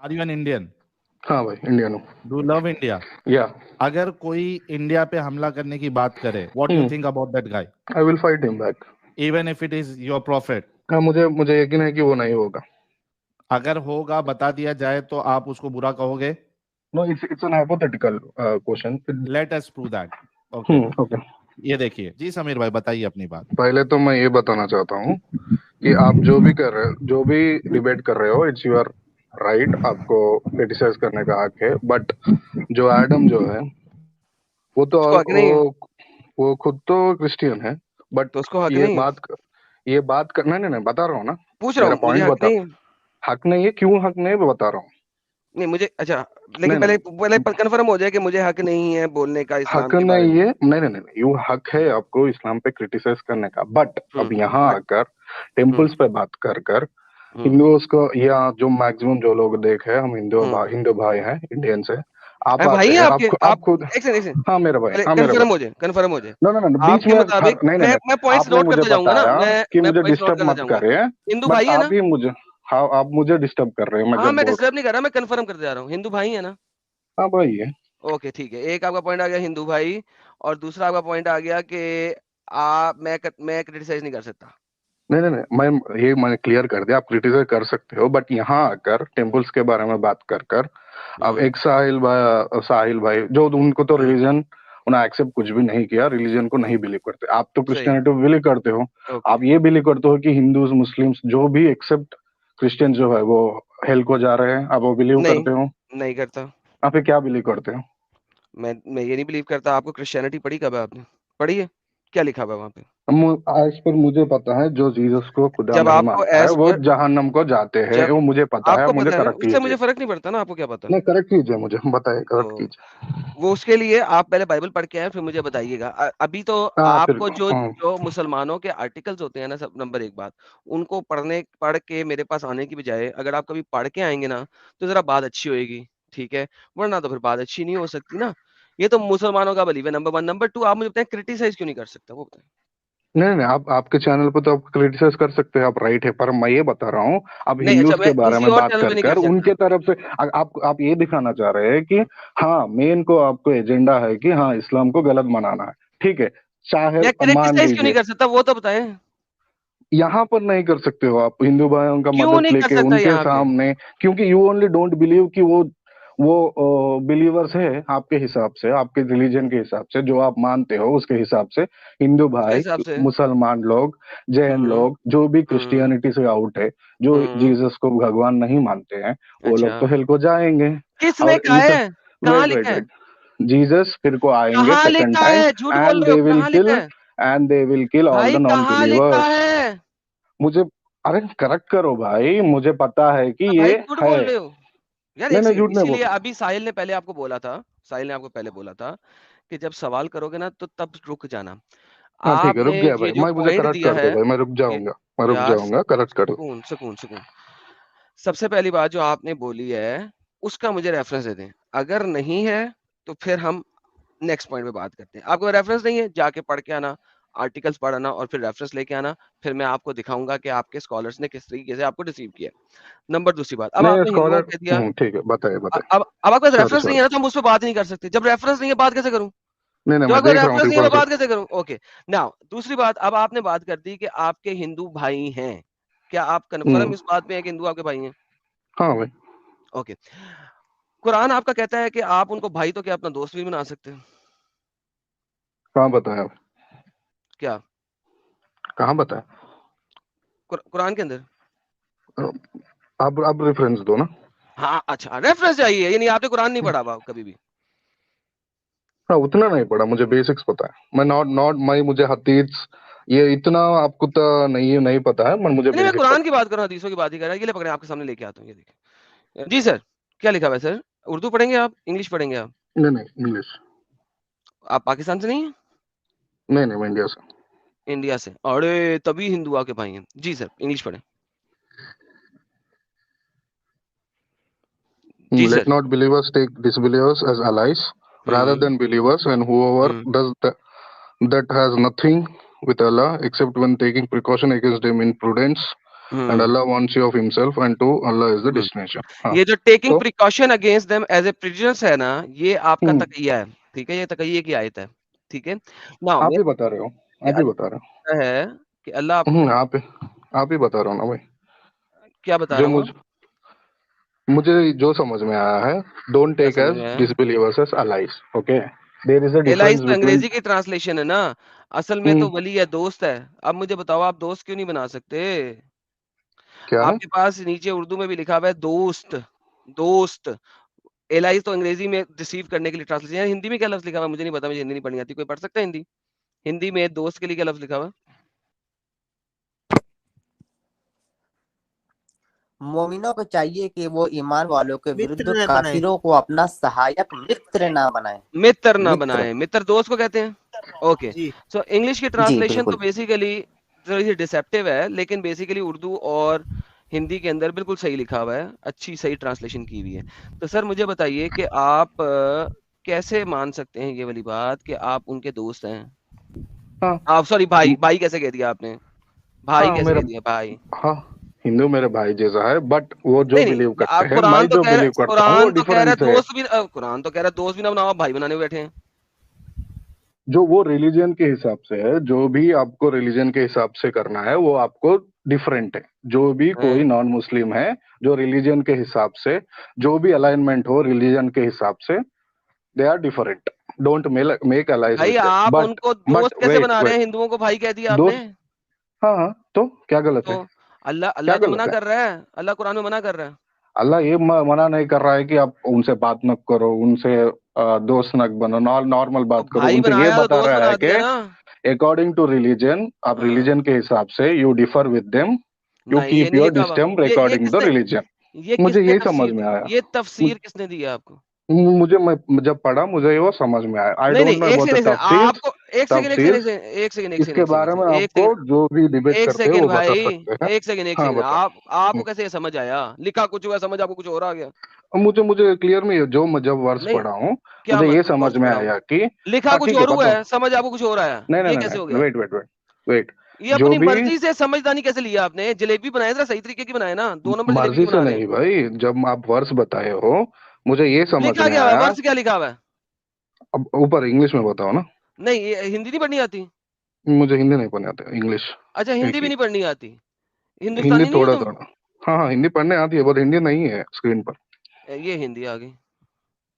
Are you an Indian? हाँ भाई, Indian हूँ। Do love India? या अगर कोई इंडिया पे हमला करने की बात करे, what you think about that guy? I will fight him back. Even if it is your profit? हाँ, मुझे मुझे यकीन है कि वो नहीं होगा। अगर होगा, बता दिया जाए, तो आप उसको बुरा कहोगे? No, it's an hypothetical question. Let us prove that. Okay, okay. ये देखिए जी, समीर भाई बताइए अपनी बात। पहले तो मैं ये बताना चाहता हूँ कि आप जो भी कर रहे हो, जो भी डिबेट कर रहे हो, इट्स योर राइट, आपको क्रिटिसाइज करने का हक है। बट जो एडम जो है, वो तो उसको हक नहीं है, वो खुद तो क्रिश्चियन है। बट तो उसको हक ये नहीं है। बात ये बात करना, नहीं नहीं, बता रहा हूँ ना, पूछ रहा मेरा हूँ, मुझे पॉइंट हक बता। नहीं है। हक नहीं है, क्यों हक नहीं है, मैं बता रहा हूँ। नहीं मुझे, अच्छा, नहीं लेकिन पहले पहले नहीं, कंफर्म हो जाए कि मुझे हक नहीं है बोलने का इस्लाम हक के बारे नहीं में। है, नहीं नहीं नहीं, यू हक है आपको इस्लाम पे क्रिटिसाइज करने का। बट अब यहाँ बट आकर टेम्पल्स पे बात कर कर हिंदुओं को, या जो मैक्सिमम जो लोग देखे, हम हिंदू भाई हैं, इंडियन से। आप भाई आते है हैं, आपके, आप आप खुद। एक सेकंड, हाँ मेरे भाई, पहले हाँ मेरे कंफर्म भाई। हो जाए, कंफर्म हो जाए। नो नो नो, बीच आपके में मुताबिक नहीं नहीं नहीं, मैं पॉइंट्स आपने नोट मुझे करते जाऊंगा ना, बताया कि मैं मुझे पॉइंट्स नोट डिस्टर्ब करता मत जाऊंगा। करें। हिंदू बट भाई है आप ना? ही मुझे, हाँ आप मुझे डिस्टर्ब कर रहे हैं, मैं हाँ, जब मैं बोल रहा डिस्टर्ब नहीं कर रहा, मैं कंफर्म करते जा रहा हूँ, हिंदू भाई है ना? हूँ। हाँ भाई है। ओके ठीक है, एक आपका पॉइंट आ गया हिंदू भाई, और दूसरा आपका पॉइंट आ गया कि आप मैं क्रिटिसाइज नहीं कर सकता। नहीं नहीं नहीं, मैंने क्लियर कर दिया, आप क्रिटिसाइज कर सकते हो। बट यहाँ आकर टेम्पल्स के बारे में बात कर कर, अब हम्म एक साहिल भाई जो, उनको तो हम्म, रिलीजन, उन्हें एक्सेप्ट कुछ भी नहीं किया, रिलीजन को नहीं हम्म, बिलीव करते। आप तो सही, क्रिश्चियनिटी बिलीव करते हो। ओके, आप ये बिलीव करते हो कि हिंदूज मुस्लिम्स जो भी एक्सेप्ट क्रिश्चियन जो है वो हेल को जा रहे हैं, आप वो बिलीव नहीं करते हो? नहीं करता। आप फिर क्या बिलीव करते हो? मैं ये नहीं बिलीव करता। आपको क्रिश्चियनिटी पढ़ी कब है आपने? पढ़ी है? क्या लिखा हुआ है वहां पे? आज पर मुझे पता है, जो जीसस को खुदा जब नहीं आपको मानता है एज वो पर, जहन्नम को जाते हैं, जब वो मुझे पता है। आपको मुझे पता है ना, करेक्ट उससे कीजिए। मुझे फर्क नहीं पड़ता ना, आपको क्या पता। नहीं, करेक्ट कीजिए, मुझे बताइए, करेक्ट तो कीजिए। वो उसके लिए आप पहले बाइबल पढ़ के आए, फिर मुझे बताइएगा। अभी तो हाँ फिर, आपको जो जो मुसलमानों के आर्टिकल्स होते हैं ना, सब नंबर एक बात, उनको पढ़ के मेरे पास आने की बजाय अगर आप कभी पढ़ के आएंगे ना, तो जरा बात अच्छी होएगी, ठीक है? वरना तो फिर बात अच्छी नहीं हो सकती ना। ये तो मुसलमानों का बिलीव है, नंबर वन। नंबर टू, आप मुझे बताएं क्रिटिसाइज क्यों नहीं कर सकते, वो बताएं। नहीं नहीं, आप आपके चैनल पे तो आप क्रिटिसाइज कर सकते हैं, आप राइट है। पर मैं ये बता रहा हूँ, अब नहीं, अच्छा, हिंदूज मैं के बारे किसी में और बात चैनल पे कर नहीं कर कर सकता। उनके तरफ से आप ये दिखाना चाह रहे हैं कि हाँ, मेन को आपको एजेंडा है कि हाँ, इस्लाम को गलत मनाना है। ठीक है, चाहे मैं मान क्रिटिसाइज क्यों नहीं लीजिए, कर सकता, वो तो बताएं। यहाँ पर नहीं कर सकते हो आप हिंदू भाइयों का क्यों मदद नहीं कर लेके सकता उनके यहाँ पे? सामने, क्योंकि यू ओनली डोंट बिलीव कि वो बिलीवर्स है आपके हिसाब से, आपके रिलीजन के हिसाब से, जो आप मानते हो उसके हिसाब से। हिंदू उसके भाई, हिसाब से। मुसलमान लोग, जैन हम्म लोग, जो भी हम्म क्रिश्चियनिटी से आउट है, जो हम्म जीसस को भगवान नहीं मानते हैं, वो अच्छा, लोग तो हेल को जाएंगे। किसने और कहा इस, है? कहाँ वेट लिखा वेट है? वेट, जीसस फिर को आएंगे कहाँ सेकंड लिखा टाइम, है? झूठ बोल एंड रहे हो, दे विल कहाँ लिखा किल है? And they will kill all भाई द नॉन कहाँ लिखा बिलीवर्स। है? मुझे, अरे करेक्ट करो भाई, मुझे पता है कि भाई ये झूठ है। बोल रहे हो यार, नहीं एक नहीं, सेकंड। झूठ नहीं इसीलिए बोल। अभी साहिल ने पहले आपको बोला था, साहिल ने आपको पहले बोला था कि जब सवाल करोगे ना तो तब रुक जाना। हाँ ठीक है, रुक आपने गया भाई, ये जो मैं मुझे पॉइंट करेक्ट दिया कर है, दो भाई, मैं रुक ये, जाऊंगा, मैं रुक यार जाऊंगा, करेक्ट कर दो। सुकून सुकून सुकून। सबसे पहली बात जो आपने बोली है, उसका मुझे रेफरेंस दे दें। अगर नहीं है तो फिर हम नेक्स्ट पॉइंट पे बात करते हैं। आपको रेफरेंस नहीं है, जाके पढ़ के आना, आर्टिकल्स पढ़ना और फिर रेफरेंस लेके आना। फिर मैं आपको दिखाऊंगा कि आपके स्कॉलर्स ने किस तरीके से आपको रिसीव किया। नंबर दूसरी बात, अब नहीं आपने हिंदुओं स्कॉलर, को कह दिया। ठीक है, बताइए बताइए। अब आपके पास सॉरी रेफरेंस नहीं सॉरी, है ना, तो हम उस पर बात नहीं कर सकते। जब रेफरेंस नहीं है, बात कैसे करूं? नहीं नहीं, जब मैं आपके देख रहा हूँ रेफरेंस नहीं है, मैं ट्रिपल बात कैसे करूं? ओके, नाउ दूसरी बात, अब आपने बात कर दी कि आपके हिंदू भाई हैं। क्या आप कन्फर्म इस बात पे है कि हिंदू आपके भाई हैं? हाँ भाई। ओके। कुरान आपका कहता है कि आप उनको भाई तो क्या, अपना दोस्त भी बना सकते हैं। कहाँ बताया? क्या? कहाँ बताया? कुरान के अंदर। आप रेफरेंस दो ना। हाँ, अच्छा, रेफरेंस चाहिए, यानी आपने कुरान नहीं पढ़ा हुआ कभी भी? हाँ, उतना नहीं पड़ा, मुझे बेसिक्स पता है। मैं नॉट नॉट मैं मुझे हदीस, ये इतना आपको तो नहीं पता है, पर मुझे नहीं, मैं बेसिक कुरान पता की बात कर रहा हूँ, हदीसों की बात ही कर रहा हूँ। ये ले पकड़े, आपके सामने लेके आता हूँ, ये देखिए जी सर। क्या लिखा हुआ है सर? उर्दू पढ़ेंगे आप, इंग्लिश पढ़ेंगे आप? है। नहीं नहीं, इंग्लिश। आप पाकिस्तान से नहीं है? नहीं नहीं, मैं इंडिया से। इंडिया से? अरे तभी हिंदू आपके भाई हैं। जी सर, इंग्लिश पढ़े। जी Let sir. not believers take disbelievers as allies rather hmm than believers, and whoever hmm does that has nothing with Allah except when taking precaution against them in prudence. and Allah wants you of himself and to Allah is the hmm. destination. हाँ ये जो taking तो precaution against them as a prisoners है ना, ये आपका हम्म, तकिया है, ठीक है, ये तकिये की आयत है, ठीक है। नाउ आप ये ही बता रहे हो, कि आप ही बता रहे अल्लाह है कि अल्लाह हो। आपको आप ही बता रहे हो ना भाई। क्या बता जो रहा हूँ आप? मुझे जो समझ में आया है, डोंट क्या टेक समझ एज में आया? Disbelievers as allies, okay. There is a allies difference तो बिटवीन अंग्रेजी की ट्रांसलेशन है ना, असल में तो वली है, दोस्त है। अब मुझे बताओ, आप दोस्त क्यों नहीं बना सकते? क्या है। आपके पास नीचे उर्दू में भी लिखा हुआ है दोस्त, दोस्त। एलाइज तो अंग्रेजी में रिसीव करने के लिए ट्रांसलेशन है। हिंदी में क्या लफ्ज लिखा हुआ है? मुझे नहीं पता, मुझे हिंदी नहीं पढ़नी आती। कोई पढ़ सकता है हिंदी? हिंदी में दोस्त के लिए क्या लफ्ज लिखा हुआ है? मोमिनों को चाहिए कि वो ईमान वालों के मित्र विरुद्ध न बनाए। काफिरों को अपना सहायक मित्र ना बनाए। मित्र ना मित्र। बनाए, मित्र दोस्त को कहते हैं। ओके, जी सो इंग्लिश की जी ट्रांसलेशन तो बिल्कुल। बेसिकली थोड़ी सी डिसेप्टिव है, लेकिन बेसिकली उर्दू और हिंदी के अंदर बिल्कुल सही लिखा हुआ है, अच्छी सही ट्रांसलेशन की हुई है। तो सर मुझे बताइए कि आप कैसे मान सकते हैं ये वाली बात कि आप उनके दोस्त हैं? हाँ आप सॉरी, भाई, भाई कैसे कह दिया आपने? भाई हाँ कैसे मेरा कह दिया भाई? हाँ हिंदू मेरे भाई जैसा है, बट वो जो नहीं बिलीव नहीं, करते हैं, मैं कुरान तो जो कह रहा बिलीव करता हूँ वो कुरान तो कह रहा है डिफरेंस है। दोस्त भी, कुरान तो कह रहा है दोस्त भी ना बनाओ, आप भाई बनाने बैठे हैं। जो वो रिलीजन के हिसाब से है, जो भी आपको रिलीजन के हिसाब से करना है वो आपको डिफरेंट है। जो भी कोई हैं? नॉन मुस्लिम है, जो रिलीजन के हिसाब से जो भी अलाइनमेंट हो रिलीजन के हिसाब से, they are different. Don't make allies भाई विद देम। आप बट उनको बट दोस्त कैसे वेट बना रहे वेट हैं? हिंदुओं को भाई कह दिया आपने। दोस्त, हाँ हाँ, तो क्या गलत है? तो अल्लाह क्या अल्लाह तो गलत मना है? कर रहा है, अल्लाह कुरान में मना कर रहा है। अल्लाह ये मना नहीं कर रहा है कि आप उनसे बात न करो, उनसे दोस्त न बनो, नॉर्मल तो बात करो। भाई उनसे ये बनाया तो बता दोस्त रहा बना है कि दिया ना। अकॉर्डिंग टू रिलीजन, आप हाँ। रिलीजन के हिसाब से you differ with them, you नहीं, ये कीप नहीं योर लिखा हुआ। डिस्टेंस ये अकॉर्डिंग टू द किसने रिलीजन। ये मुझे किसने यही समझ तफसीर में दी? आया। ये तफसीर किसने दी है आपको? मैं जब पढ़ा मुझे वो समझ में आया। आई नहीं नहीं, डोंट नो एक अबाउट द सेकंड, तफसीर। आपको एक सेकंड, एक सेकंड, तफसीर एक सेकंड, एक सेकंड, इसके एक सेकंड, बारे में एक आपको सेकंड, जो भी डिबेट एक करते हैं सेकंड वो बता भाई, सकते हैं। एक सेकंड, एक हाँ सेकंड। बताओ। आपको कैसे ये समझ आया? लिखा कुछ हुआ, समझ आपको कुछ और आ गया? मुझे क्लियर में जो मैं जब वर्ष नहीं, पढ़ा हूँ, क्या मुझे ये मतलब समझ वर्ष में पढ़ा हूँ? आया कि लिखा कुछ ठीक है और हुआ बताओ। है, समझ आपको कुछ और आया, नहीं नहीं ये नहीं कैसे हो नहीं, गया? Wait wait wait wait. ये जो अपनी भी मर्जी से समझदारी कैसे लिया आपने? जलेबी बनाए, जरा सही तरीके की बनाए ना, 2 नंबर जलेबी मर्जी की से बना रहे हैं। नहीं भाई, जब आप वर्ष बताए हो मुझे ये समझ लिखा में क्या हुआ है? आया। वर्ष क्या लिखा हुआ है? अब ऊपर इंग्लिश में बताओ ना। नहीं, ये हिंदी नहीं पढ़नी आती? मुझे हिंदी नहीं पढ़ने आता, इंग्लिश अच्छा, एक हिंदी भी ही। नहीं पढ़नी आती? हिंदी हिंदुस्तानी नहीं हो थोड़ा तुम? थोड़ा। हाँ हाँ हिंदी पढ़ने आती है, बट हिंदी नहीं है स्क्रीन पर। ये हिंदी आ गई।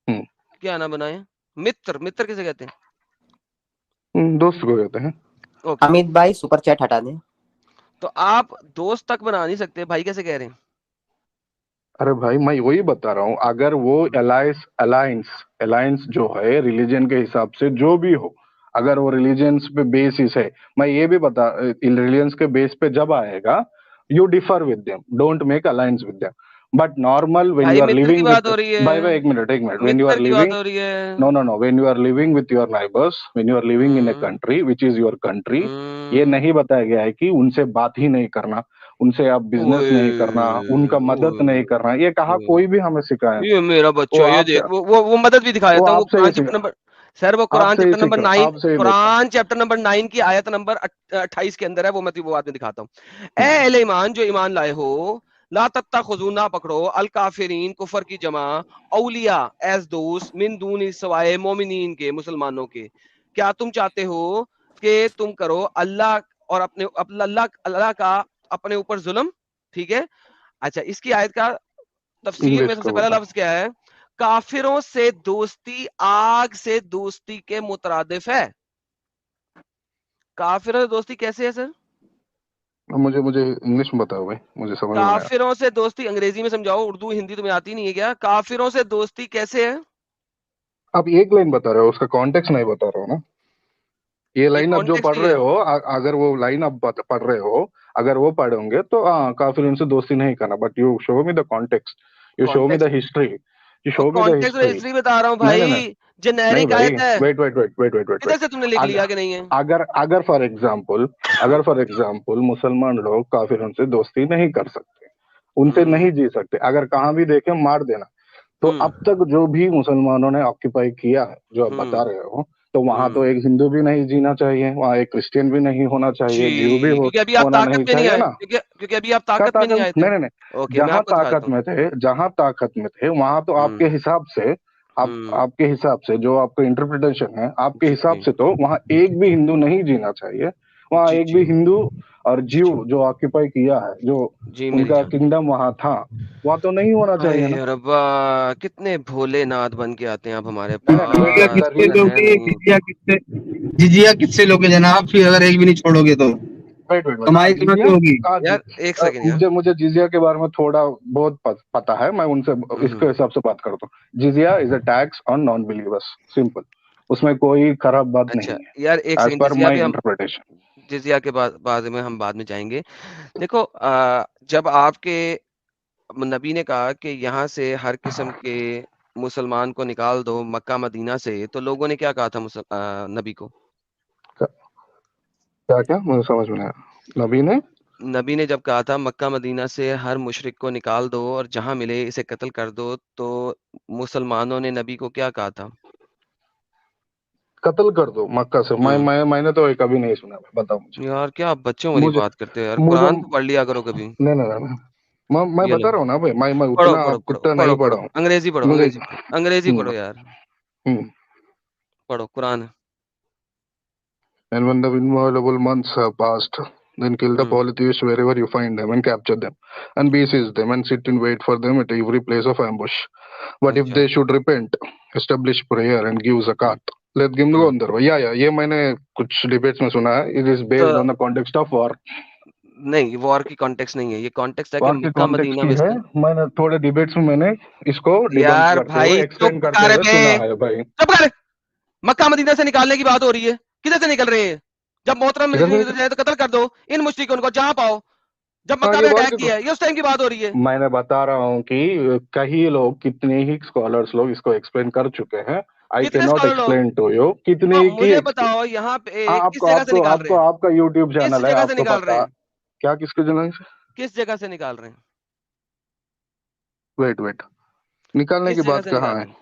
हम्म क्या ना बनाए? मित्र, मित्र किसे कहते हैं? दोस्त को कहते हैं। ओके, अमित भाई सुपर चैट हटा दें। तो आप दोस्त तक बना नहीं सकते, भाई कैसे कह रहे हैं? अरे भाई मैं वही बता रहा हूँ, अगर वो अलायंस अलायंस अलायंस जो है रिलीजन के हिसाब से जो भी हो, अगर वो रिलीजन्स पे बेसिस है, मैं ये भी बता, रिलीजन्स के बेस पे जब आएगा, you differ with them, don't make alliance with them. But normal when भाई यू आर मित्र की लिविंग बात विद, हो रही बाय बाय है, एक मिनट व्हेन यू मित्र आर की बात लिविंग, हो रही है। No no no, when you are living with your neighbours, when you are living in a hmm, country which is your country, ये हम्म, नहीं बताया गया है कि उनसे बात ही नहीं करना, उनसे आप बिजनेस ओए, नहीं करना, उनका मदद नहीं करना। ये कहा ओए, कोई भी हमें सिखाया नहीं। ये मेरा वो बच्चा, ये आपसे देख, वो मदद भी दिखा वो देता हूँ। वो आपसे ही कुरान चैप्टर सीखा, नंबर, सर वो कुरान आपसे ही चैप्टर नंबर सीखा, 9, आपसे ही देखा। कुरान चैप्टर नंबर 9 की आयत नंबर 28 के अंदर है। वो मैं वो बाद में दिखाता हूँ। ए अहले ईमान, जो ईमान लाए हो, ला तत्तखुज़ू, ना पकड़ो, अल काफिरीन, कुफर की जमा, औलिया, एज दोस्त, मिन दून, सवाए मोमिनीन के, मुसलमानों के। क्या तुम चाहते हो कि तुम करो अल्लाह और अल्लाह का अपने ऊपर जुल्म? ठीक है। अच्छा, इसकी आयत का तफसीर में इंग्लिश सबसे का पहला बताओ। लफ्ज क्या है? काफिरों से दोस्ती आग से दोस्ती के मुतरादिफ है। काफिरों से दोस्ती कैसे है सर? अब मुझे इंग्लिश में बताओ भाई, मुझे समझ में नहीं आया। काफिरों से दोस्ती अंग्रेजी में समझाओ, उर्दू हिंदी तुम्हें आती नहीं है क्या? काफिरों से दोस्ती कैसे है? आप एक लाइन बता रहे हो, उसका कॉन्टेक्स्ट नहीं बता रहे हो ना। ये ये लाइन आप जो कॉन्टेक्स्ट पढ़ ही रहे है। हो, अगर वो लाइन आप पढ़ रहे हो, अगर वो पढ़ोगे तो हाँ, काफिर उनसे दोस्ती नहीं करना। But you show me the context, you show me context, the history, you or show me the context history. इसलिए बता रहा हूँ नहीं नहीं नहीं भाई, नहीं जेनेरिक भाई, आयत है। Wait wait wait wait wait wait किधर वेट। से तुमने लिख लिया कि नहीं है? अगर अगर फॉर एग्जाम्पल मुसलमान लोग काफिरों से दोस्ती नहीं कर सकते, उनसे नहीं जी सकते, अगर कहाँ भी देखे मार देना, तो अब तक जो भी मुसलमानों ने ऑक्यूपाई किया है, जो आप बता रहे हो, तो वहां तो एक हिंदू भी नहीं जीना चाहिए, वहां एक क्रिश्चियन भी नहीं होना चाहिए, जीव भी जी, क्योंकि अभी आप होना ताकत नहीं में नहीं चाहिए आए, ना। क्योंकि अभी आप क्या ताकत में नहीं ताकत? आए थे। नहीं नहीं नहीं, ओके, मैं आपको दिखाता हूँ। जहां ताकत में थे वहां तो आपके हम्म हिसाब से, आपके हिसाब से जो आपका इंटरप्रिटेशन है, आपके जी हिसाब जी से तो वहां एक भी हिंदू नहीं जीना चाहिए। वहां जी एक जी भी हिंदू और जी जीव जो ऑक्यूपाई किया है, जो जी मिल उनका गया। किंगडम वहां था, वहां तो नहीं होना चाहिए ना। हाय रब्बा, कितने भोलेनाथ बन के आते हैं आप हमारे नहीं नहीं वेट जिजिया वेट पास, किससे पर है लोगे, नहीं। जिजिया किससे लोगे जनाब, फिर अगर एक भी नहीं छोड़ोगे तो वेट वेट वेट कमाई कहाँ से होगी? यार एक सेकंड यार। मुझे मुझे जिजिया के बारे में थोड़ा बहुत पता है, मैं उनसे इसके हिसाब से बात करता हूँ। जिजिया is a tax on non believers, simple, उसमें कोई खराब बात अच्छा नहीं है यार एक एज सेकंड, पर जिजिया माई भी हम, इंटरप्रिटेशन। जिजिया के बाद में हम बाद में जाएंगे। देखो जब आपके नबी ने कहा कि यहाँ से हर किस्म के मुसलमान को निकाल दो मक्का मदीना से, तो लोगों ने क्या कहा था नबी को? क्या क्या मुझे समझ में नहीं आया। नबी ने जब कहा था मक्का मदीना से हर मुशरिक को निकाल दो और जहां मिले इसे कत्ल कर दो, तो मुसलमानों ने नबी को क्या कहा था? कत्ल कर दो मक्का से, हम्म मैंने तो कभी नहीं सुना, बताओ मुझे। यार क्या आप बच्चों वाली मुझे बात करते हो यार, मुझे कुरान तो पढ़ लिया करो कभी। नहीं नहीं नहीं, मैं ये लो, बता रहा हूँ ना भाई, मैं पढ़ो उतना पढ़ो पढ़ो उतना नहीं पढ़ो पढ़ा पढ़ो, हूँ। अंग्रेजी पढ़ो, मुझे अंग्रेजी पढ़ो, अंग्रेजी पढ़ो यार, हम्म पढ़ो Quran. And when the inviolable months have passed, then kill the hmm polytheists wherever you find them and capture them, and besiege them and sit in wait for them at every place of ambush. But if अच्छा they should repent, establish prayer and give zakat, let them go hmm on their way. Yeah, ये मैंने कुछ debates में सुना है. It is तो based on the context of war. नहीं, war की कॉन्टेक्स्ट नहीं है, ये कॉन्टेक्स्ट है कि War के मक्का context मदीना की में है. से। मैंने थोड़े debates में मैंने इसको debunk यार करते हुए, भाई explain चुप करते कर हुए बे, सुना है भाई. चुप कर। मक्का मदीना से निकालने की बात हो रही है, किधर से निकल रहे हैं? जब मोहतरम किधर से मिल जाए तो कत्ल कर दो इन मुश्रिकों को जहां पाओ। जब हाँ मक्का ये में war अटैक के किया है, ये उस टाइम की बात हो रही है। मैंने बता रहा हूँ कि कई लोग, कितने ही स्कॉलर्स लोग इसको एक्सप्लेन कर चुके हैं. आई कैन कितने नॉट स्कॉलर लोग? एक्सप्लेन टू यू, कितने तो ही की मुझे बताओ यहाँ पे किस आपको जगह से आपको निकाल रहे आपको हैं? आपका यूट्यूब किस चैनल है, जगह से आपको निकाल रहे पता हैं? क्या किसके चैनल से? किस जगह से निकाल रहे हैं? वेट वेट, निकालने किस की जगह बात से कहाँ निकाल है? रहे हैं?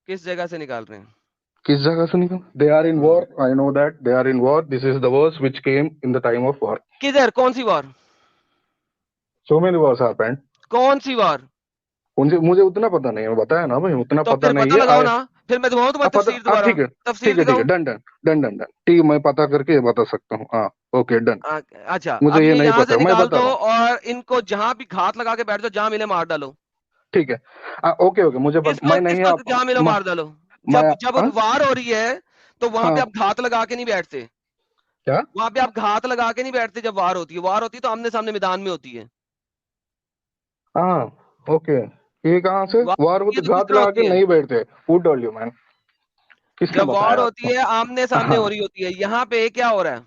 किस जगह से निकाल रहे हैं? किस जगह से निकाल? They are in hmm war, I know that they are in war. This is the verse which came in the time of war. किधर, कौन सी war? So many wars happened. कौन सी वार? मुझे मुझे उतना पता नहीं है, बताया ना भाई, उतना तो पता फिर नहीं पता है. लगाओ ना, फिर मैं दिखाऊं तुम्हें आप पता, तफसीर दोबारा, ठीक है तफसीर ठीक है ठीक है, दिखाऊं? Done done done done done, ठीक है, मैं पता करके बता सकता हूँ. हाँ ओके डन. अच्छा, मुझे अब ये ये नहीं यहाँ से पता, मैं निकाल बता दो रहा हूँ. और इनको जहां भी घात लगा के बैठ जाओ, जहां मिले मार डालो। ठीक है. ओके ओके, मुझे किसको मैं नहीं, किसको आप जहां मिलो मैं, मार डालो। मैं जब जब हाँ वार हो रही है तो वहां पे हाँ आप घात लगा के नहीं बैठते। क्या वहां पे आप घात लगा के नहीं बैठते। जब वार होती है, वार होती है तो आमने सामने मैदान में होती है। हाँ ओके. ये कहाँ से वार वार हो होती है तो तो किस घात तरह लगा होती के है? नहीं बैठते? Who told you man? किसने जब वार बताया होती आपको? है आमने सामने हाँ, हो रही होती है। यहाँ पे क्या हो रहा है?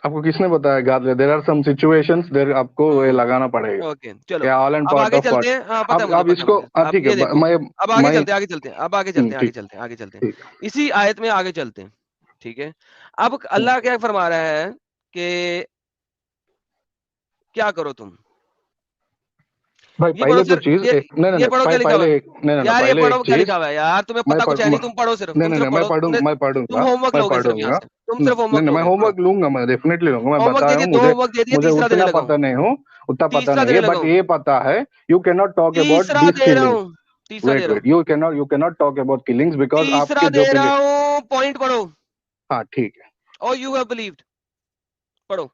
आपको किसने बताया घात? There are some situations there, आपको ये लगाना पड़ेगा. ओके चलो, क्या ऑल एंड अब पार्ट आगे ऑफ पार्ट. चलते हैं। पता है मुझे, अब पता है इसको मुझे। अब ठीक है, ये देखो, मैं अब आगे मैं चलते हैं, आगे चलते हैं, अब आगे चलते हैं, आगे ठीक चलते हैं, आगे चलते हैं। ठीक. इसी आयत में आगे चलते हैं, ठीक है। अब अल्लाह क्या फरमा रहा है कि क्या करो तुम? भाई ये पढ़ो पहले तो सर, चीज एक, नहीं नहीं ये नहीं, पढ़ो क्या लिखा हुआ पहले है? एक, नहीं नहीं नहीं, यार ये पहले एक पढ़ो क्या चीज. लिखा हुआ है यार, तुम्हें मैं पता पढ़ कुछ है नहीं, तुम पढ़ो सिर्फ, नहीं तुम नहीं सिर्फ नहीं, मैं पढ़ो, पढ़ूंगा, मैं तुम पढ़ूंगा, होमवर्क मैं लोगे सिर्फ यहाँ पढ़ूंगा. से, तुम सिर्फ नहीं होमवर्क नहीं, मैं लोगे। पढ़ो, होमवर्क लूंगा, मैं डेफिनेटली लूंगा. मैं होमवर्क बता दे रहा दिए, हूँ, 2 मुझे होमवर्क दे दिए, मुझे तीसरा देने उतना लगा हूँ, पता नहीं हूँ, उतना पता तीसरा नहीं देने है, लगा बट हूँ, ये पता है. You can not talk about तीसरा दिस दे रहा किलिंग्स. हूँ, तीसरा दे वेट रहा वेट, हूँ, you can not talk about killings because तीसरा आपके दे जो रहा हूँ, पॉइंट पढ़ो। हाँ ठीक है. और यू हैव बिलीव्ड, पढ़ो।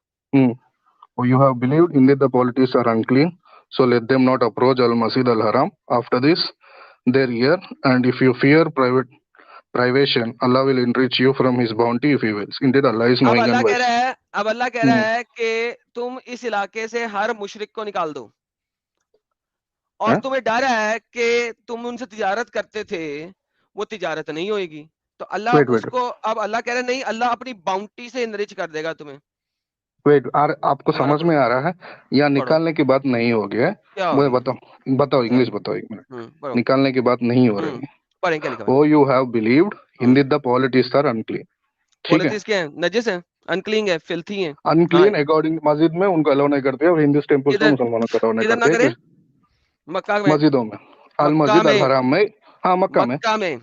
You have believed indeed the politics are unclean, so let them not approach al-Masjid al-Haram after this their year, and if you fear privation, Allah will enrich you from His bounty if He wills. Indeed, Allah is अब knowing Allah and कह wise. रहा है, अब अल्लाह कह रहा हम्म, है कि तुम इस इलाके से हर मुशरिक को निकाल दो, और हैं? तुम्हें डर है कि तुम उनसे तिजारत करते थे, वो तिजारत नहीं होएगी। तो अल्लाह Wait, wait, उसको, अब अल्लाह कह रहा है नहीं, अल्लाह अपनी बाउंटी से इनरिच कर देगा तुम्हें। wait. आपको दोबारा समझ पढ़ो, में आ रहा है या पढ़ो, निकालने की बात नहीं हो गया है? क्या मुझे होगी? बताओ, बताओ क्या? इंग्लिश बताओ, एक मिनट. पढ़ो। निकालने की बात नहीं हो रही है. पढ़ें, क्या लिखा हुआ है? Oh, you have believed indeed the politics are unclean. ठीक है. पॉलिटिक्स क्या है? नजिस है, अनक्लीन है, फिल्थी है। हाँ, अनक्लीन अकॉर्डिंग मस्जिद में उनको अलाउ नहीं करते और हिंदू टेम्पल्स में किधर मुसलमानों को अलाउ नहीं किधर ना करते करे? मक्का में, मस्जिदों में. अल मक्का मस्जिद अल में, हराम में हाँ मक्का में। मक्का में,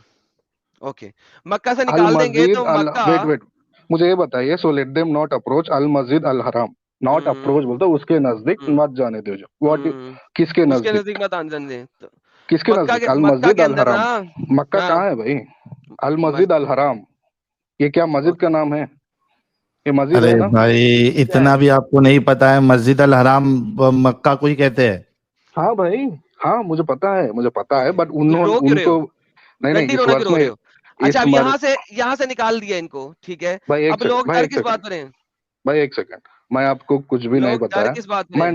ओके, मक्का से अल निकाल देंगे मस्जिद तो अल मक्का, वेट वेट मुझे ये बताइए, so let them not approach Al Masjid Al हराम, नॉट अप्रोच बोलते उसके नजदीक हम्म, मत जाने दो, जो व्हाट हम्म, किसके उसके नजदीक, नजदीक मत आने दें तो किसके नजदीक, अल मक्का मस्जिद के अल अंदर ना, हराम, मक्का हाँ, कहाँ है भाई, अल मस्जिद मस, अल हराम, ये क्या मस्जिद का ओके, नाम है, ये मस्जिद अरे है ना। भाई, क्या इतना है? भी आपको नहीं पता है? मस्जिद अल हराम मक्का को ही कहते हैं। हाँ भाई, हाँ मुझे पता है, मुझे पता है, ओके, बट तो उन्होंने रो क्यों रहे उनको, हो? नहीं नहीं, रड्डी इस रोना क्यों वर्ष रो में, रहे हो? अच्छा, इस अब मर यहाँ से निकाल दिया इनको, ठीक है, भाई एक अब सेकंड, लोग भाई डर एक किस सेकंड, बात पर हैं? भाई एक सेकंड, मैं आपको कुछ भी नहीं लोग डर बताया, किस बात पर हैं?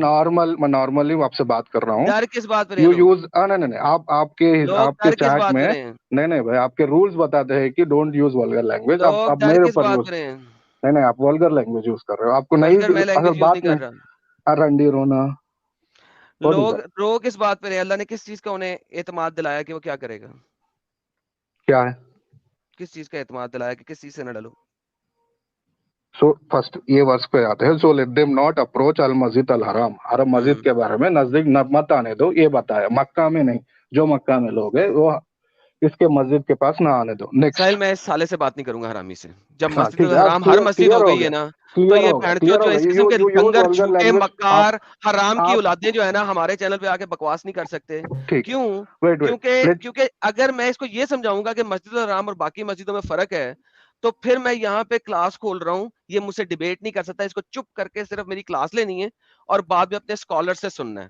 मैं नॉर्मली आपसे बात कर रहा हूँ। डर किस बात पर हैं यू लोग? यूज नहीं नहीं नहीं, आप लोग आपके डर किस चैट बात में, पर हैं? नहीं नहीं भाई, आपके रूल्स बताते हैं कि डोंट यूज वल्गर लैंग्वेज, लोग आप डर मेरे किस ऊपर बात यूज, पर हैं? नहीं नहीं, आप वल्गर लैंग्वेज यूज कर रहे हो, आपको नहीं, वल्गर मैं अगर लैंग्वेज यूज नहीं बात कर नहीं, रहा। रंडी रोना, व्हाट इज लोग दैट, रो किस बात पर हैं? अल्लाह ने किस चीज का उन्हें एतमाद दिलाया कि वो क्या करेगा? क्या है। किस चीज का एतमाद दिलाया कि किस चीज से न डरो? सो फर्स्ट ये वर्ष पे आते हैं, so let them not approach Al Masjid Al हराम, हरम मस्जिद के बारे में नजदीक न मत आने दो, ये बताया, मक्का में नहीं, जो मक्का में लोग है वो इसके मस्जिद के पास ना आने दो। नेक्स्ट। साहिल, मैं इस साले से बात नहीं करूंगा हरामी से। जब हाँ मस्जिद ठीक है, अब हराम हर क्लियर मस्जिद हो क्लियर हो गई है गया, ना, तो क्लियर ये हो गया, भैंचोद क्लियर जो हो है इस गया, किस्म के यू यूज डंगर वल्गर झूठे लैंग्वेज, मक्कार हराम की आप औलादें जो है ना हमारे चैनल पे आके बकवास नहीं कर सकते। ठीक है, क्यों? वेट वेट क्योंकि लेट, क्योंकि अगर मैं इसको ये समझाऊंगा कि मस्जिद हराम और बाकी मस्जिदों में फर्क है, तो फिर मैं यहाँ पे क्लास खोल रहा हूँ, ये मुझसे डिबेट नहीं कर सकता, इसको चुप करके सिर्फ मेरी क्लास लेनी है और बाद में अपने स्कॉलर से सुनना है।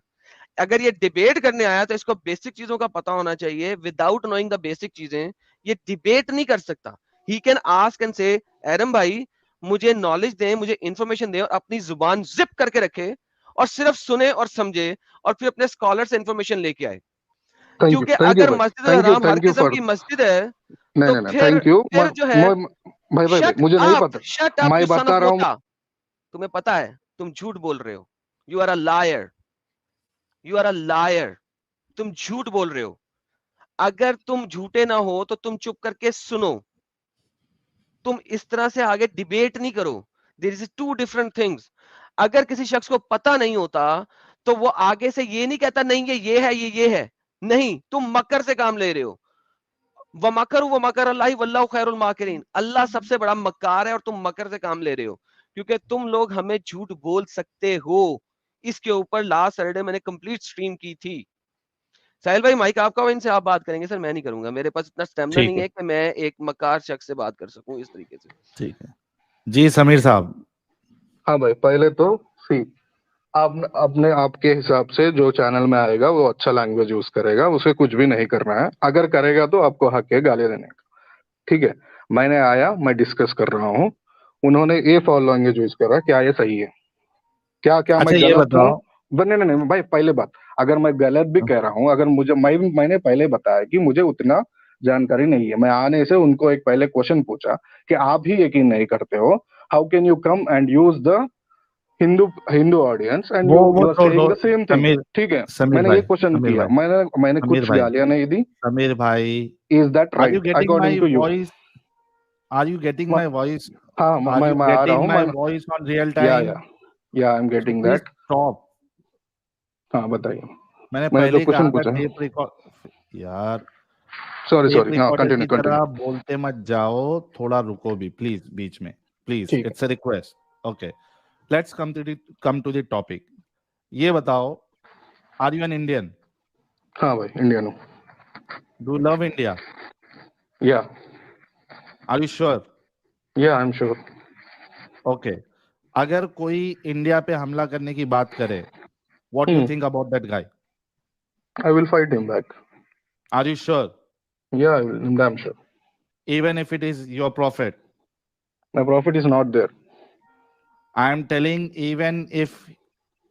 अगर ये डिबेट करने आया तो इसको बेसिक चीजों का पता होना चाहिए। विदाउट नोइंग द बेसिक चीजें ये डिबेट नहीं कर सकता। ही कैन आस्क एंड से, एरम भाई मुझे नॉलेज दें, मुझे इंफॉर्मेशन दें, और अपनी जुबान जिप करके रखे और सिर्फ सुने और समझे और फिर अपने स्कॉलर से इंफॉर्मेशन लेके आए। क्योंकि थैंक यू अगर भाई, मस्जिद हराम हर थैंक यू किस्म फॉर, की मस्जिद है, नहीं तो नहीं नहीं, थैंक यू, फिर जो है, भाई भाई भाई मुझे नहीं पता, शट अप मैं यू सन ऑफ बता रहा हूँ, बोता। तुम्हें पता है तुम झूठ बोल रहे हो। You are a liar, you are a liar, तुम झूठ बोल रहे हो। अगर तुम झूठे ना हो तो तुम चुप करके सुनो, तुम इस तरह से आगे डिबेट नहीं करो। There is two different things. अगर किसी शख्स को पता नहीं होता तो वो आगे से ये नहीं कहता नहीं ये है ये है। नहीं, तुम मकर से काम ले रहे हो। व मकर अल्लाह वल्लाहु खैरुल माकिरीन। अल्लाह सबसे बड़ा मक्कार है और तुम मकर से काम ले रहे हो, क्योंकि तुम लोग हमें झूठ बोल सकते हो। इसके ऊपर लास्ट सैटरडे मैंने कंप्लीट स्ट्रीम की थी। साहिल भाई माइक आपका, और इनसे आप बात करेंगे सर, मैं नहीं करूंगा, मेरे पास इतना स्टेमिना ठीक नहीं है, है कि मैं एक मकार शख्स से बात कर सकूं इस तरीके से। ठीक है। जी समीर साहब। हाँ भाई, पहले तो सी, आप अपने आपके हिसाब से जो चैनल में आएगा वो अच्छा लैंग्वेज यूज करेगा, उसे कुछ भी नहीं करना है, अगर करेगा तो आपको हक है गाली देने का, ठीक है। मैंने आया, मैं डिस्कस कर रहा हूँ, उन्होंने ये फॉल लैंग्वेज यूज करा, क्या ये सही है, क्या क्या अच्छा मैं ये गलत हूँ, बताओ। नहीं नहीं नहीं भाई, पहले बात, अगर मैं गलत भी कह रहा हूँ, अगर मुझे, मैंने पहले बताया कि मुझे उतना जानकारी नहीं है, मैं आने से उनको एक पहले क्वेश्चन पूछा कि आप ही यकीन नहीं करते हो, how can you come and use the Hindu Hindu audience and वो यू आर छोड़ दो। Saying the same thing, Sameer, ठीक है। समीर मैंने भाई, ये क्वेश्चन समीर किया, भाई, मैंने समीर कुछ भाई, गालियां नहीं दी, समीर भाई, is that are you right getting according my to you. Voice? Are you getting my voice? हाँ आर यू मैं आ रहा गेटिंग हूँ, माय मैं, वॉइस ऑन रियल या टाइम? या या I am so getting please that. Stop. हाँ बताइए, मैंने मैंने जो पहले ही कहा, क्वेश्चन अगर पूछा, टेप रिकॉर्ड, यार, सॉरी टेप सॉरी, हाँ रिकॉर्डर कंटिन्यू की तरह कंटिन्यू, बोलते मत जाओ, थोड़ा रुको भी प्लीज बीच में, प्लीज, ठीक है। It's a request. Okay, let's come to the topic. ये बताओ, आर यू एन इंडियन? हाँ भाई, इंडियन हूँ, डू लव इंडिया? या are you sure? I am sure. Okay, अगर कोई इंडिया पे हमला करने की बात करे, what you think about that guy? I will fight him back, are you sure? Yeah I will, I am sure, even if it is your profit? My profit is not there, I am telling, even if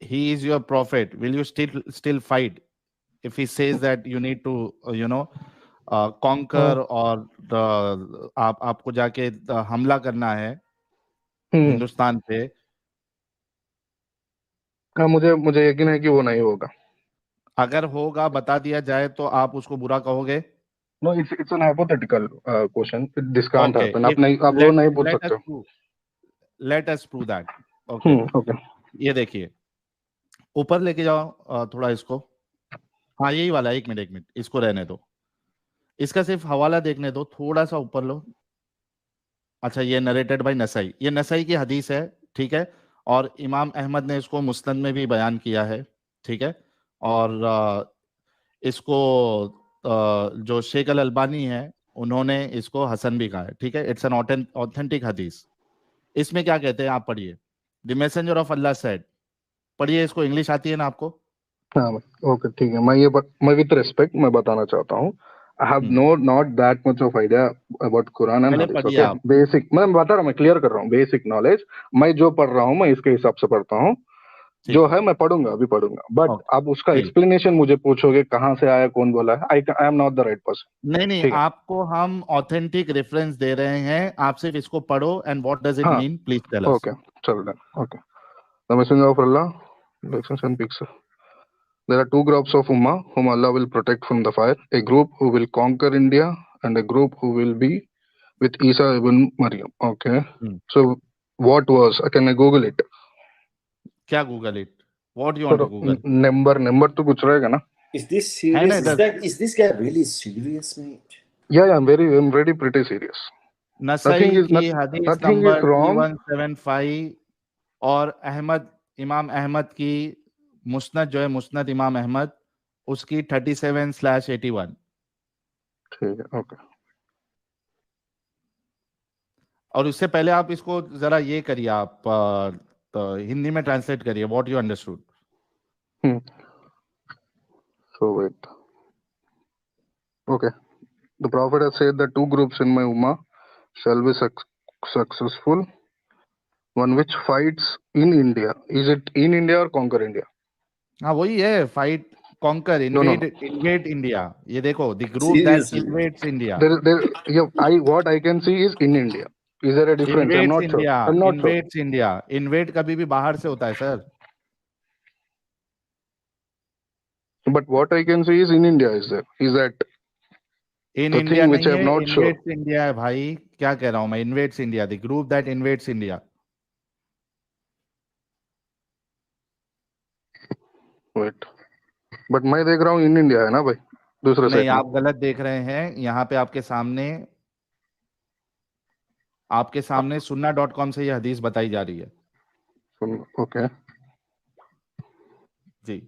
he is your prophet, will you still fight if he says that you need to conquer, और आपको जाके हमला करना है हिंदुस्तान पे? हाँ मुझे मुझे यकीन है कि वो नहीं होगा। अगर होगा, बता दिया जाए, तो आप उसको बुरा कहोगे? No, it's an hypothetical question, this can't okay, happen, आप इफ नहीं, आप वो लेट नहीं पूछ लेट सकते अस हो। Prove late us prove that. Okay, okay, ये देखिए, ऊपर लेके जाओ थोड़ा इसको। हाँ, यही वाला, एक मिनट, इसको रहने दो। इसका सिर्फ हवाला देखने दो, थोड़ा सा ऊपर लो। अच्छा, ये नरेटेड बाय नसाई, ये नसाई की हदीस है, ठीक है। और इमाम अहमद ने इसको मुस्नद में भी बयान किया है, ठीक है। और इसको जो शेख अल अलबानी है उन्होंने इसको हसन भी कहा है, ठीक है। इट्स एन ऑथेंटिक हदीस। इसमें क्या कहते हैं, आप पढ़िए। The messenger of Allah said, पढ़िए इसको, इंग्लिश आती है ना आपको? हाँ भाई, ओके ठीक है। मैं विद रिस्पेक्ट मैं बताना चाहता हूँ, I have hmm, no not that much of idea about Quran and पहले हदीस। पढ़िए ओके, आप। बेसिक मैं बता रहा हूँ, मैं क्लियर कर रहा हूँ, बेसिक नॉलेज मैं जो पढ़ रहा हूँ मैं इसके हिसाब से पढ़ता हूँ। जो ठीक है, है मैं पढ़ूंगा, अभी पढ़ूंगा, बट ओके, आप उसका ठीक। एक्सप्लेनेशन मुझे पूछोगे कहाँ से आया, कौन बोला है, I am not the right person. नहीं नहीं, ठीक है, आपको हम ऑथेंटिक रेफरेंस दे रहे हैं, आप सिर्फ इसको पढ़ो एंड व्हाट डज इट हाँ mean, please tell us. Okay, चल done. Okay, the messenger of Allah, lessons and picture. There are two groups of Ummah whom Allah will protect from the fire. A group who will conquer India and a group who will be with Isa ibn Maryam. Okay. So what was? Can I Google it? क्या Google it, what you So want to Google? number तो कुछ रहेगा ना? Is this है ना serious? इधर, Is this guy really serious, mate? Yeah, I'm very pretty serious. नसाई की Nothing हदीस is नंबर wrong. 3175, और इमाम अहमद की मुस्नद जो है, मुस्नद इमाम अहमद, उसकी 37/81। ठीक है, ओके। और उससे पहले आप इसको जरा ये करिए, आप तो हिंदी में ट्रांसलेट करिए, what you understood. So wait. Okay. The Prophet has said that two groups in my ummah shall be successful. One which fights in India. Is it in India or conquer India? हाँ वही है, fight, conquer, No, no, invade India. ये देखो, the group that Seriously. Invades India, what I can see is in India. Is there a difference? I'm invades not sure. India, I'm not sure. Invades India. Invade कभी भी बाहर से होता है sir. But what I can see is in India. Is that in the India thing which नहीं I'm है, not sure? Invades India है भाई। क्या कह रहा हूं मैं, invades India, the group that invades India. Wait. But मैं देख रहा हूँ in India है ना भाई, दूसरे नहीं, साइड में। आप गलत देख रहे हैं। यहाँ पे आपके सामने sunna.com से ये हदीस बताई जा रही है Okay. जी।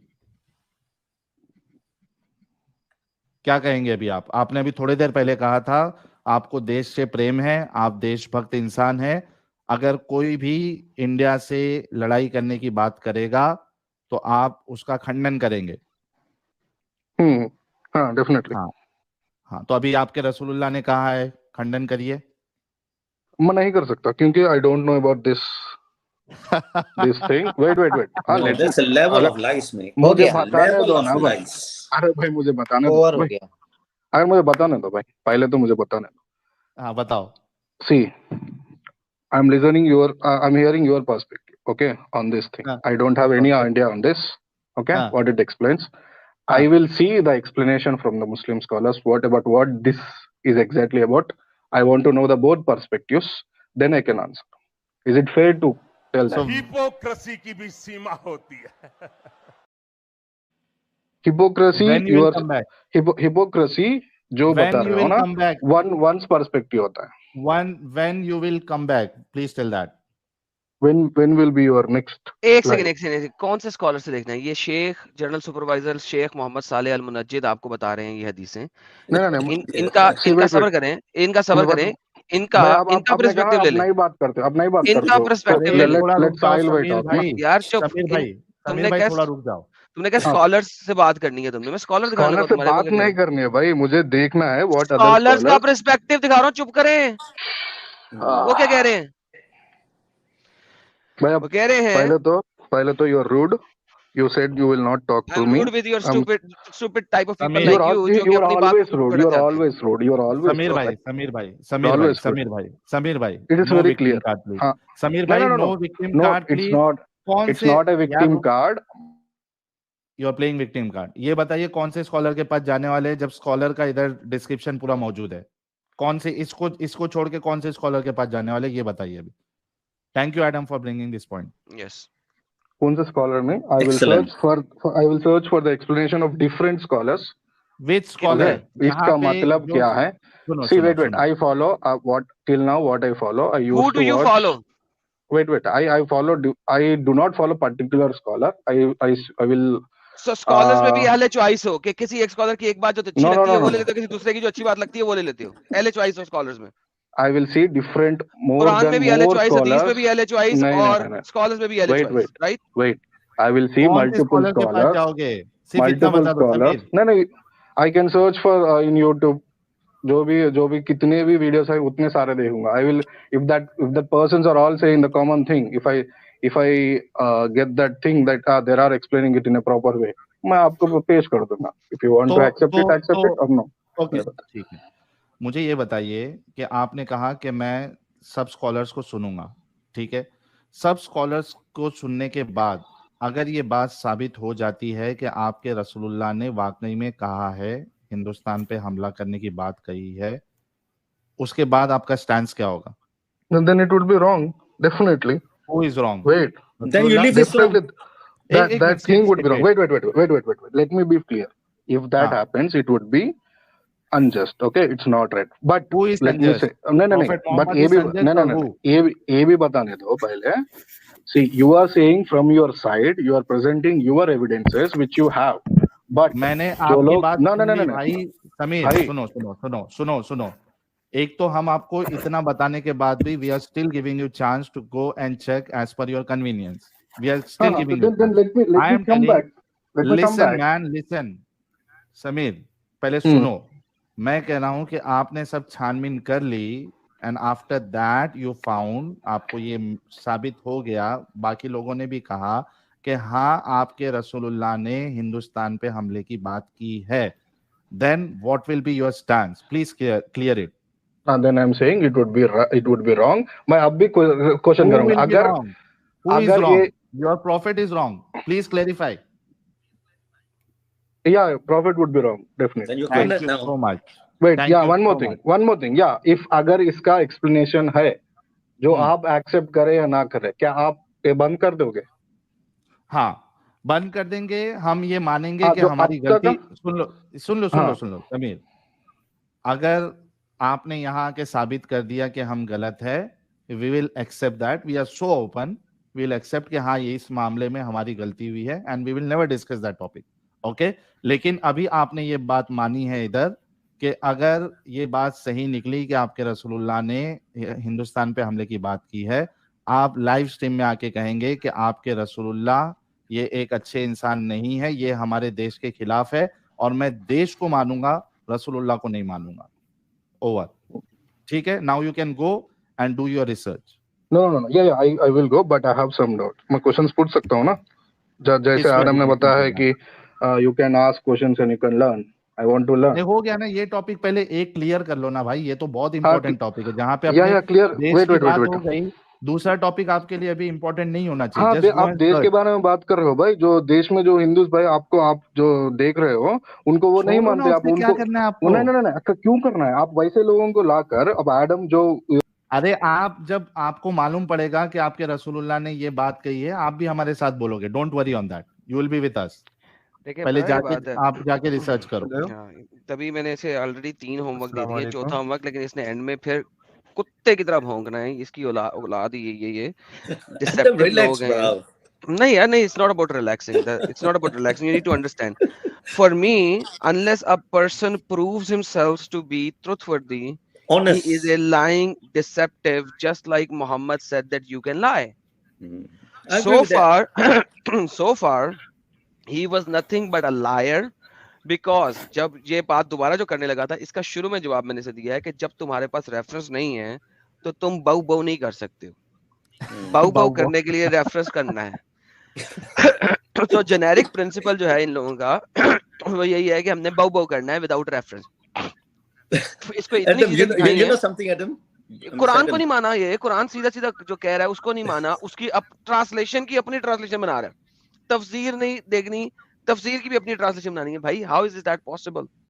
क्या कहेंगे अभी आप? आपने अभी थोड़ी देर पहले कहा था आपको देश से प्रेम है, आप देशभक्त इंसान हैं। अगर कोई भी इंडिया से लड़ाई करने की बात करेगा तो आप उसका खंडन करेंगे। हाँ, definitely. हाँ हाँ, तो अभी आपके रसूलुल्लाह ने कहा है, खंडन करिए। मैं नहीं कर सकता क्योंकि I don't know about this thing. Wait. हाँ, No, let that's a me. level of lies, mate. हो मुझे गया, बताने Level दो of ना भाई। lies. अरे भाई मुझे बताने दो ओवर हो भाई। गया। अरे मुझे बताने दो भाई, पहले तो मुझे बताने दो। हाँ बताओ। See, I'm hearing your perspective, okay, on this thing. हाँ, I don't have any okay. idea on this, okay, हाँ, what it explains. हाँ. I will see the explanation from the Muslim scholars. What this is exactly about? I want to know the both perspectives. Then I can answer. Is it fair to tell that? So hypocrisy की भी सीमा होती है। Hypocrisy, when you will come back, hypocrisy जो when बता you रहे हो will ना, come back, one's perspective होता है. when you will come back, please tell that. When will be your next एक live? सेकंड, कौन से स्कॉलर से देखना है? ये शेख जनरल सुपरवाइजर शेख मोहम्मद साले अल मुनज्जिद आपको बता रहे हैं ये हदीसें। नहीं, इनका wait. सबर करें, इनका सबर करें, इनका भाई आप इनका आपने कहा पर्सपेक्टिव ले आप लें, नहीं बात करते, आप नहीं बात इनका करते हो। पर्सपेक्टिव अरे ले लें। थोड़ा रुक Let जाओ Sahil wait समीर out, भाई, यार चुप। समीर भाई, तुमने क्या थोड़ा रुक जाओ। तुमने क्या हाँ। स्कॉलर्स से बात करनी है? तुमने मैं स्कॉलर दिखाने स्कॉलर को से तुम्हारे बात नहीं करनी है भाई, मुझे देखना है व्हाट अदर स्कॉलर्स का स्कॉलर। पर्सपेक्टिव दिखा रहा हूँ, चुप करें। वो क्या कह रहे हैं? भाई वो कह रहे हैं पहले तो you are rude, you said you will not talk to I'm me. rude with your I'm- stupid type of people Samiर, like you जो कि you are अपनी बात always rude. भड़क You are जाते हैं। always rude. You are always Sameer rude. भाई, Always Sameer भाई, It is no very victim clear. card please. हाँ. समीर No, भाई, no. no victim No, card it's please. not. कौन It's से not a victim यार, card. You are playing victim card. ये बताइए कौन से स्कॉलर के पास जाने वाले हैं, जब स्कॉलर का इधर डिस्क्रिप्शन पूरा मौजूद है। कौन से, इसको छोड़ के कौन से स्कॉलर के पास जाने वाले, ये बताइए अभी। Thank you Adam for bringing this point. Yes. कौन से स्कॉलर में? I will Excellent. search for the explanation of different scholars. which scholar? Okay, यहाँ इसका पे मतलब जो क्या है? सुनो See, सुनो wait. सुनो I follow what till now what I follow. I Who used do to you watch. follow? Wait. I follow. I do not follow particular scholar. I will. So scholars में भी Uh, अहले choice हो कि किसी एक scholar की एक बात जो अच्छी no, no, लगती है no, वो no, ले no. लेते हो, किसी दूसरे की जो अच्छी बात लगती है वो ले लेते हो, अहले चॉइस हो स्कॉलर्स में। I will see different more Quran में than भी अहले more चॉइस, हदीस में scholars. भी अहले चॉइस नहीं, और नहीं, नहीं. स्कॉलर्स में भी अहले Wait, choice, right? wait. I will see कौन से multiple स्कॉलर के पास scholars. जाओगे? सिर्फ इतना Multiple बता दो scholars. समीर। नहीं. I can search for in YouTube. जो भी कितने भी वीडियोस है उतने सारे देखूंगा. I will if that persons are all saying the common thing. If I get that thing that they are explaining it in a proper way, मैं आपको पेश कर दूंगा. If you want to accept it or no. Okay ठीक है। मुझे ये बताइए कि आपने कहा कि मैं सब स्कॉलर्स को सुनूंगा, ठीक है। सब स्कॉलर्स को सुनने के बाद अगर ये बात साबित हो जाती है कि आपके रसूलुल्लाह ने वाकई में कहा है, हिंदुस्तान पे हमला करने की बात कही है, उसके बाद आपका स्टैंड क्या होगा? Then it would be wrong. Definitely. Who is wrong? Wait. Then you leave Islam. Definitely. एक That thing would be wrong. wait. Wait. Let me be clear. If that happens, it would be unjust. Okay, it's not right. But Who is let me unjust? say, no. Prophet But Muhammad is unjust or who? ये भी बताने दो पहले. See, you are saying from your side, you are presenting your evidences which you have. But मैंने जो आपकी लोग बात no. सुनी भाई समीर, भाई। सुनो। एक तो हम आपको इतना बताने के बाद भी we are still giving you chance to go and check as per your convenience. We are still giving you then let me I am come telling- back. Let me come listen back. man, listen. Sameer पहले सुनो, मैं कह रहा हूं कि आपने सब छानबीन कर ली and after that you found, आपको ये साबित हो गया, बाकी लोगों ने भी कहा कि हाँ आपके रसूलुल्लाह ने हिंदुस्तान पे हमले की बात की है, then what will be your stance? Please clear it. Then I'm saying it would be wrong. मैं अब भी क्वेश्चन Who करूंगा. will be अगर wrong? Who is अगर wrong? ये Your prophet is wrong. Please clarify. yeah, prophet would be wrong definitely. Then you Thank call it you now. so much. Wait, Thank yeah, you one more so thing. much. One more thing. Yeah, if अगर इसका explanation है जो आप accept करें या ना करें, क्या आप ये बंद कर दोगे? हाँ बंद कर देंगे, हम ये मानेंगे हाँ, कि जो हमारी अब तक- गलती। सुन लो समीर, अगर आपने यहाँ आके साबित कर दिया कि हम गलत है, we will accept that, we are so open, we will accept कि हाँ ये इस मामले में हमारी गलती हुई है and we will never discuss that topic, okay. लेकिन अभी आपने ये बात मानी है इधर कि अगर ये बात सही निकली कि आपके रसूलुल्लाह ने हिंदुस्तान पे हमले की बात की है, आप लाइव स्ट्रीम में आके कहेंगे कि आपके रसूलुल्लाह ये एक अच्छे इंसान नहीं है, ये हमारे देश के खिलाफ है और मैं देश को मानूंगा, रसूलुल्लाह को नहीं मानूंगा। ओवर, ठीक है। Now you can go and do your research. No. Yeah, I will go, but I have some doubt. मैं क्वेश्चंस पूछ सकता हूँ ना? जैसे आदम ने बताया है कि you can ask questions and you can learn. I want to learn. नहीं हो गया ना ये टॉपिक, पहले एक क्लियर कर लो ना भाई, ये तो बहुत इंपॉर्टेंट टॉपिक है जहाँ पे या क्लियर. देश Wait. की बात हो गई। दूसरा टॉपिक आपके लिए अभी इंपॉर्टेंट नहीं होना चाहिए। हाँ, Just go आप and देश के search. बारे में बात कर रहे हो भाई, जो देश में जो हिंदू भाई आप जो देख रहे हो उनको वो नहीं छोड़ो ना, मानते, आप उससे क्या उनको करना है आपको? नहीं, क्यों करना है? आप वैसे लोगों को लाकर अब एडम जो अरे आप जब आपको मालूम पड़ेगा कि आपके रसूलुल्लाह ने ये बात कही है, आप भी हमारे साथ बोलोगे। Don't worry on that, you will be with us. देखिए पहले पता है बात जाके है, आप जाके रिसर्च करो। हाँ, तभी मैंने इसे ऑलरेडी 3 होमवर्क दे दिए, अस्सलाम चौथा होमवर्क, लेकिन इसने एंड में फिर कुत्ते की तरह भौंकना है। इसकी औलाद ही ये डिसेप्टिव Relax, लोग हैं। bro. नहीं यार, नहीं, it's not about relaxing. It's not about relaxing. You need to understand. For me, unless a person proves himself to be truthworthy, Honest. he is a lying, deceptive, just like Muhammad said that you can lie. I agree with that. So far, he was nothing but a liar. Because जब ये बात दोबारा जो करने लगा था, इसका शुरू में जवाब मैंने से दिया है कि जब तुम्हारे पास रेफरेंस नहीं है तो तुम बाऊ नहीं कर सकते हो। बाऊ करने के लिए रेफरेंस करना है। तो जेनेरिक प्रिंसिपल जो है इन लोगों का वो यही है कि हमने बाऊ करना है विदाउट रेफरेंस। इसको इतनी Adam, चीजें दिखाई you know हैं। something, Adam? कुरान को नहीं माना, ये कुरान सीधा सीधा जो कह रहा है उसको नहीं माना, उसकी अब ट्रांसलेशन की अपनी ट्रांसलेशन बना रहा है। तफसीर नहीं देखनी, तफसीर की भी अपनी ट्रांसलेशन बनानी है भाई। How is that possible?